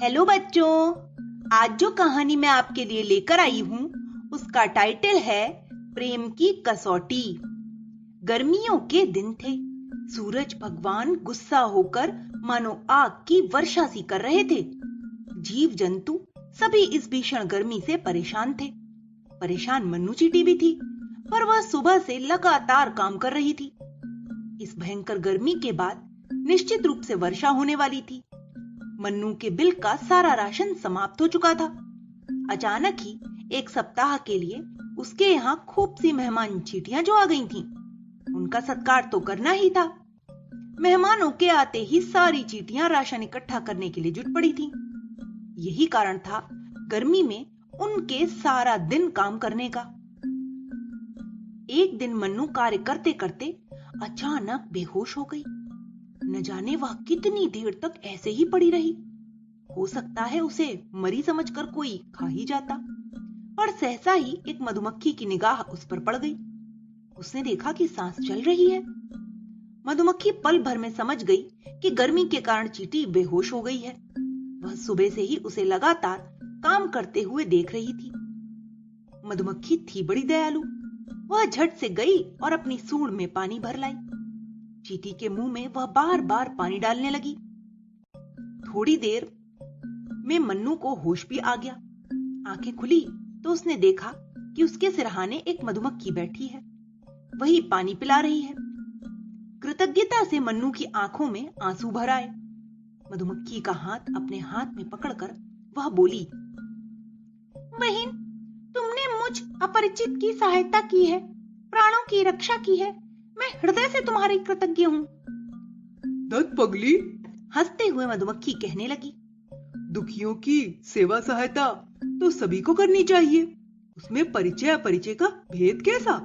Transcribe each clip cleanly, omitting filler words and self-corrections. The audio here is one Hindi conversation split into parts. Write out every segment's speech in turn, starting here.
हेलो बच्चों, आज जो कहानी मैं आपके लिए लेकर आई हूँ उसका टाइटल है प्रेम की कसौटी। गर्मियों के दिन थे। सूरज भगवान गुस्सा होकर मानो आग की वर्षा सी कर रहे थे। जीव जंतु सभी इस भीषण गर्मी से परेशान थे। परेशान मन्नू चींटी भी थी, पर वह सुबह से लगातार काम कर रही थी। इस भयंकर गर्मी के बाद निश्चित रूप से वर्षा होने वाली थी। मन्नू के बिल का सारा राशन समाप्त हो चुका था। अचानक ही एक सप्ताह के लिए उसके यहाँ खूब सी मेहमान चींटियां जो आ गई थीं। उनका सत्कार तो करना ही था। मेहमानों के आते ही सारी चींटियां राशन इकट्ठा करने के लिए जुट पड़ी थीं। यही कारण था गर्मी में उनके सारा दिन काम करने का। एक दिन मन्नू कार्य करते करते अचानक बेहोश हो गई। न जाने वह कितनी देर तक ऐसे ही पड़ी रही। हो सकता है उसे मरी समझकर कोई खा ही जाता। पर सहसा ही एक मधुमक्खी की निगाह उस पर पड़ गई। उसने देखा कि सांस चल रही है। मधुमक्खी पल भर में समझ गई कि गर्मी के कारण चींटी बेहोश हो गई है। वह सुबह से ही उसे लगातार काम करते हुए देख रही थी। मधुमक्खी थी बड़ी दयालु। वह झट से गई और अपनी सूंड में पानी भर लाई। चींटी के मुंह में वह बार बार पानी डालने लगी। थोड़ी देर में मन्नू को होश भी आ गया। आंखें खुली तो उसने देखा कि उसके सिरहाने एक मधुमक्खी बैठी है। वही पानी पिला रही है। कृतज्ञता से मन्नू की आंखों में आंसू भर आए। मधुमक्खी का हाथ अपने हाथ में पकड़कर वह बोली, बहन, तुमने मुझ अपरिचित की सहायता की है, प्राणों की रक्षा की है। मैं हृदय से तुम्हारी कृतज्ञ हूँ। दत्त पगली, हंसते हुए मधुमक्खी कहने लगी, दुखियों की सेवा सहायता तो सभी को करनी चाहिए। उसमें परिचय अपरिचय का भेद कैसा?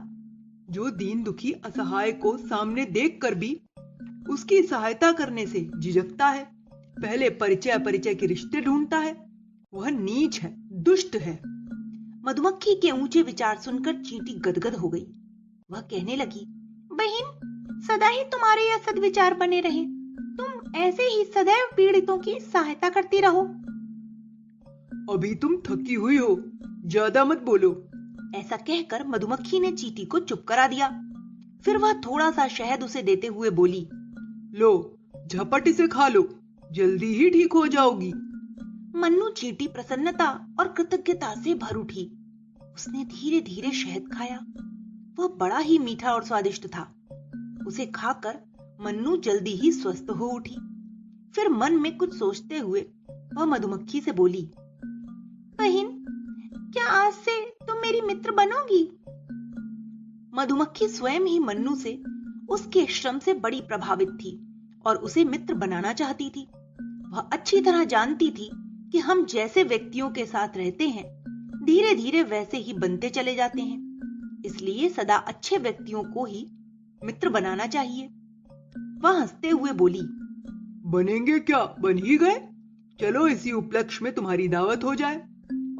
जो दीन दुखी असहाय को सामने देखकर भी उसकी सहायता करने से झिझकता है, पहले परिचय अपरिचय के रिश्ते ढूंढता है, वह नीच है, दुष्ट है। मधुमक्खी के ऊंचे विचार सुनकर चींटी गदगद हो गई। वह कहने लगी, बहन, सदा ही तुम्हारे यह सद्विचार बने रहे। तुम ऐसे ही सदैव पीड़ितों की सहायता करती रहो। अभी तुम थकी हुई हो, ज्यादा मत बोलो। ऐसा कहकर मधुमक्खी ने चींटी को चुप करा दिया। फिर वह थोड़ा सा शहद उसे देते हुए बोली, लो, झपट इसे खा लो, जल्दी ही ठीक हो जाओगी। मन्नू चींटी प्रसन्नता और कृतज्ञता से भर उठी। उसने धीरे धीरे शहद खाया। वह बड़ा ही मीठा और स्वादिष्ट था। उसे खाकर मन्नू जल्दी ही स्वस्थ हो उठी। फिर मन में कुछ सोचते हुए वह मधुमक्खी से बोली, बहन, क्या आज से तुम मेरी मित्र बनोगी? मधुमक्खी स्वयं ही मन्नू से उसके श्रम से बड़ी प्रभावित थी और उसे मित्र बनाना चाहती थी। वह अच्छी तरह जानती थी कि हम जैसे व्यक्तियों के साथ रहते हैं, धीरे धीरे वैसे ही बनते चले जाते हैं। इसलिए सदा अच्छे व्यक्तियों को ही मित्र बनाना चाहिए। वह हंसते हुए बोली, बनेंगे क्या, बन ही गए। चलो इसी उपलक्ष्य में तुम्हारी दावत हो जाए।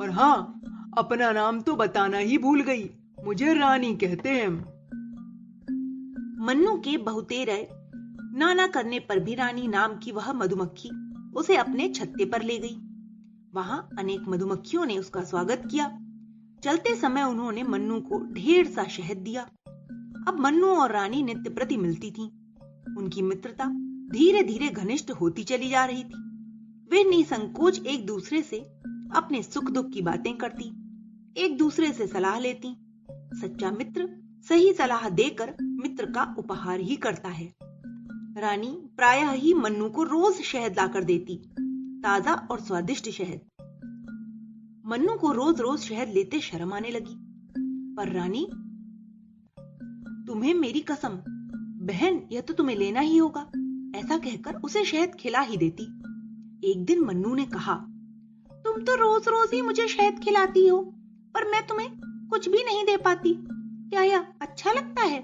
और हाँ, अपना नाम तो बताना ही भूल गई, मुझे रानी कहते हैं। मन्नू के बहुतेरे नाना करने पर भी रानी नाम की वह मधुमक्खी उसे अपने छत्ते पर ले गई। वहां अनेक मधुमक्खियों ने उसका स्वागत किया। चलते समय उन्होंने मन्नू को ढेर सा शहद दिया। अब मन्नू और रानी नित्य प्रति मिलती थीं। उनकी मित्रता धीरे धीरे घनिष्ठ होती चली जा रही थी। वे निसंकोच एक दूसरे से अपने सुख दुख की बातें करती, एक दूसरे से सलाह लेती। सच्चा मित्र सही सलाह देकर मित्र का उपहार ही करता है। रानी प्रायः ही मन्नू को रोज शहद लाकर देती, ताजा और स्वादिष्ट शहद। मन्नू को रोज रोज शहद लेते शर्म आने लगी। पर रानी, तुम्हें मेरी कसम, बहन, यह तो तुम्हें लेना ही होगा, ऐसा कहकर उसे शहद खिला ही देती। एक दिन मन्नू ने कहा, तुम तो रोज रोज ही मुझे शहद खिलाती हो, पर मैं तुम्हें कुछ भी नहीं दे पाती। क्या यह अच्छा लगता है?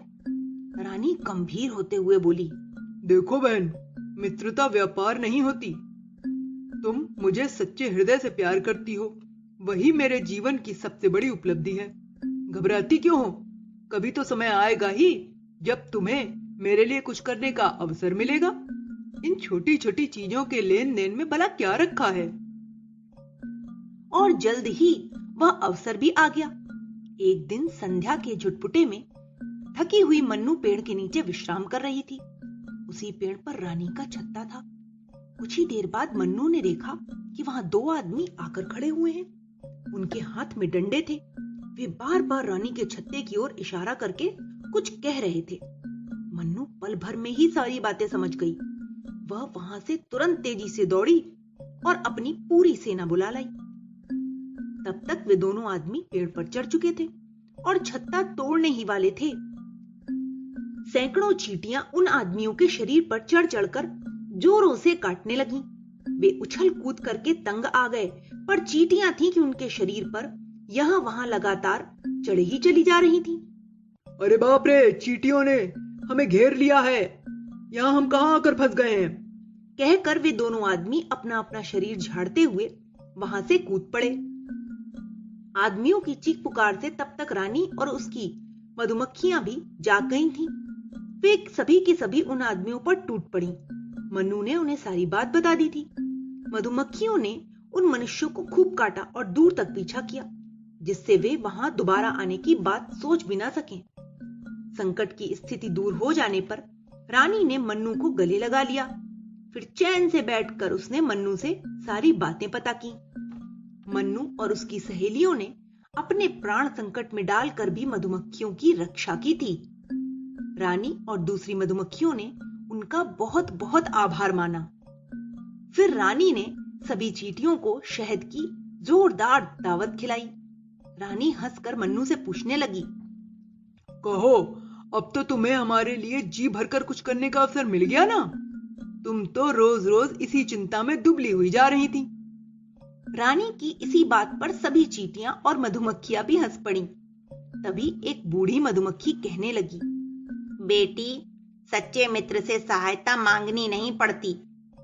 रानी गंभीर होते हुए बोली, देखो बहन, मित्रता व्यापार नहीं होती। तुम मुझे सच्चे हृदय से प्यार करती हो, वही मेरे जीवन की सबसे बड़ी उपलब्धि है। घबराती क्यों हो? कभी तो समय आएगा ही जब तुम्हें मेरे लिए कुछ करने का अवसर मिलेगा। इन छोटी छोटी चीजों के लेन देन में भला क्या रखा है? और जल्द ही वह अवसर भी आ गया। एक दिन संध्या के झुटपुटे में थकी हुई मन्नू पेड़ के नीचे विश्राम कर रही थी। उसी पेड़ पर रानी का छत्ता था। कुछ ही देर बाद मन्नू ने देखा कि वहां दो आदमी आकर खड़े हुए हैं। उनके हाथ में डंडे थे। वे बार बार रानी के छत्ते की ओर इशारा करके कुछ कह रहे थे। मन्नू पल भर में ही सारी बातें समझ गई। वह वहां से तुरंत तेजी से दौड़ी और अपनी पूरी सेना बुला लाई। तब तक वे दोनों आदमी पेड़ पर चढ़ चुके थे और छत्ता तोड़ने ही वाले थे। सैकड़ों चींटियां उन आदमियों के शरीर पर चढ़ चढ़कर जोरों से काटने लगीं। वे उछल कूद करके तंग आ गए, पर चींटियां थीं कि उनके शरीर पर यहां वहां लगातार चढ़ी ही चली जा रही थीं। अरे बाप रे, चींटियों ने हमें घेर लिया है। यहाँ हम कहाँ आकर फंस गए हैं? कहकर वे दोनों आदमी अपना अपना शरीर झाड़ते हुए वहां से कूद पड़े। आदमियों की चीख पुकार से तब तक रानी और उसकी मधुमक्खियां भी जाग गई थीं। वे सभी की सभी उन आदमियों पर टूट पड़ी। मन्नू ने उन्हें सारी बात बता दी थी। मधुमक्खियों ने उन मनुष्यों को खूब काटा और दूर तक पीछा किया, जिससे वे वहां दोबारा आने की बात सोच भी ना सकें। संकट की स्थिति दूर हो जाने पर रानी ने मन्नू को गले लगा लिया। फिर चैन से बैठकर उसने मन्नू से सारी बातें पता की। मन्नू और उसकी सहेलियों ने अपने प्राण संकट में डालकर भी मधुमक्खियों की रक्षा की थी। रानी और दूसरी मधुमक्खियों ने उनका बहुत बहुत आभार माना। फिर रानी ने सभी चींटियों को शहद की जोरदार दावत खिलाई। रानी हंसकर मन्नू से पूछने लगी, कहो, अब तो तुम्हें हमारे लिए जी भरकर कुछ करने का अवसर मिल गया ना? तुम तो रोज रोज इसी चिंता में दुबली हुई जा रही थी। रानी की इसी बात पर सभी चींटियां और मधुमक्खियां भी हंस पड़ीं। तभी एक बूढ़ी मधुमक्खी कहने लगी, बेटी, सच्चे मित्र से सहायता मांगनी नहीं पड़ती।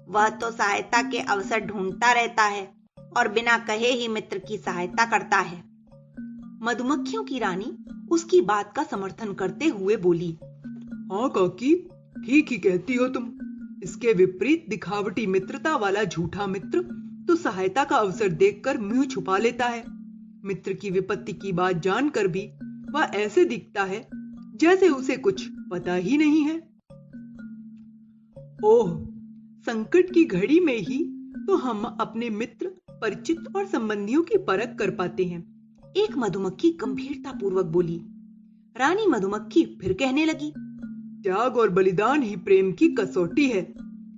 वह तो सहायता के अवसर ढूंढता रहता है और बिना कहे ही मित्र की सहायता करता है। मधुमक्खियों की रानी उसकी बात का समर्थन करते हुए बोली, हाँ काकी, ठीक ही कहती हो तुम। इसके विपरीत दिखावटी मित्रता वाला झूठा मित्र तो सहायता का अवसर देखकर मुंह छुपा लेता है। मित्र की विपत्ति की बात जानकर भी वह ऐसे दिखता है जैसे उसे कुछ पता ही नहीं है। ओह, संकट की घड़ी में ही तो हम अपने मित्र, परिचित और संबंधियों की परख कर पाते हैं। एक मधुमक्खी गंभीरता पूर्वक बोली। रानी मधुमक्खी फिर कहने लगी, त्याग और बलिदान ही प्रेम की कसौटी है।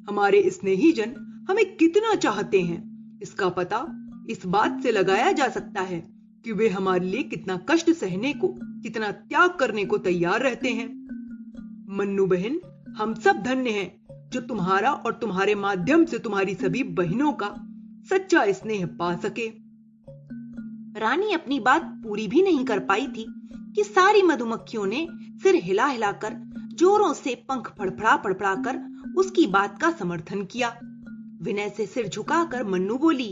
हमारे स्नेही जन हमें कितना चाहते हैं, इसका पता इस बात से लगाया जा सकता है कि वे हमारे लिए कितना कष्ट सहने को, कितना त्याग करने को तैयार रहते हैं। मन्नू बहन, हम सब धन्य हैं जो तुम्हारा और तुम्हारे माध्यम से तुम्हारी सभी बहनों का सच्चा स्नेह पा सके। रानी अपनी बात पूरी भी नहीं कर पाई थी कि सारी मधुमक्खियों ने सिर हिला हिलाकर जोरों से पंख फड़फड़ा फड़फड़ा कर उसकी बात का समर्थन किया। विनय से सिर झुकाकर मन्नू बोली,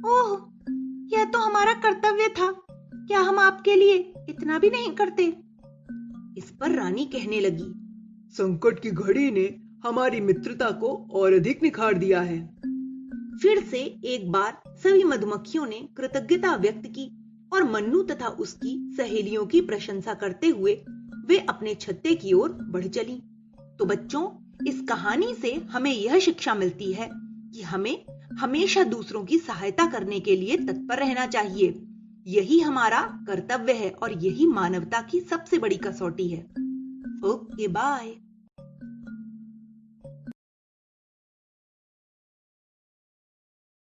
ओह, यह तो हमारा कर्तव्य था। क्या हम आपके लिए इतना भी नहीं करते? इस पर रानी कहने लगी, संकट की घड़ी ने हमारी मित्रता को और अधिक निखार दिया है। फिर से एक बार सभी मधुमक्खियों ने कृतज्ञता व्यक्त की और मन्नू तथा उसकी सहेलियों की प्रशंसा करते हुए वे अपने छत्ते की ओर बढ़ चली। तो बच्चों, इस कहानी से हमें यह शिक्षा मिलती है कि हमें हमेशा दूसरों की सहायता करने के लिए तत्पर रहना चाहिए। यही हमारा कर्तव्य है और यही मानवता की सबसे बड़ी कसौटी है। Okay, bye.